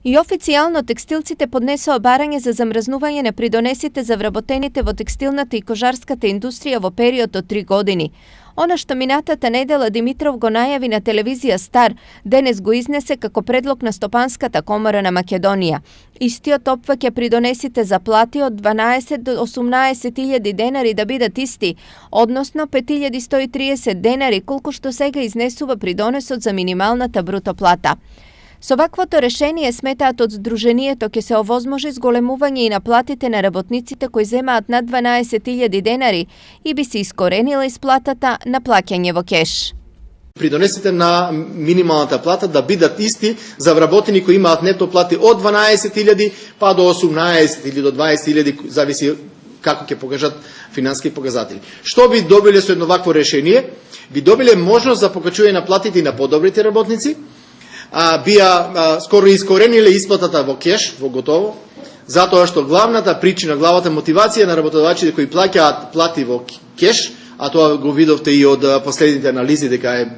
И официјално текстилците поднесоа барање за замрзнување на придонесите за вработените во текстилната и кожарската индустрија во период од 3 години. Она што минатата недела Димитров го најави на телевизија Стар, денес го изнесе како предлог на Стопанската комора на Македонија. Истиот опфаќа придонесите за плати од 12 до 18.000 денари да бидат исти, односно 5.130 денари, колку што сега изнесува придонесот за минималната бруто плата. Со ваквото решение, сметаат од Сдруженијето, ќе се овозможи зголемување и на платите на работниците кои земаат над 12.000 денари и би се искоренила исплатата на плаќање во кеш. Придонесите на минималната плата да бидат исти за вработени кои имаат нето плати од 12.000 па до 18 или до 20.000, зависи како ќе покажат финански показатели. Што би добиле со едно вакво решение? Би добиле можност за покачување на платите и на подобрите работници, бија скоро искорениле исплатата во кеш, во готово, затоа што главната причина, главната мотивација на работодавачите кои плаќаат плати во кеш, а тоа го видовте и од последните анализи дека е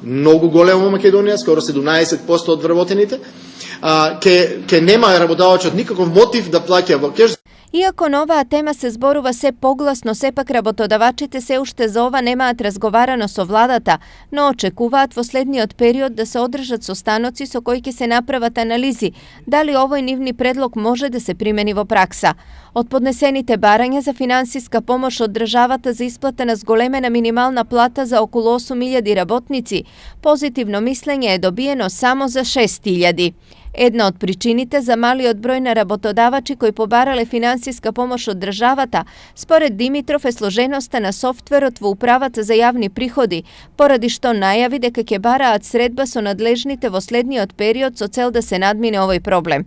многу големо во Македонија, скоро 17% од вработените, ке нема работодавачот никаков мотив да плаќа во кеш. Иако на оваа тема се зборува се погласно, сепак работодавачите се уште за ова немаат разговарано со владата, но очекуваат во следниот период да се одржат состаноци со кои ќе се направат анализи, дали овој нивни предлог може да се примени во пракса. Од поднесените барања за финансиска помош од државата за исплата на зголемена минимална плата за околу 8.000 работници, позитивно мислење е добиено само за 6.000. Една од причините за малиот број на работодавачи кои побарале финансиска помош од државата, според Димитров, е сложеноста на софтверот во управата за јавни приходи, поради што најави дека ќе бараат средба со надлежните во следниот период со цел да се надмине овој проблем.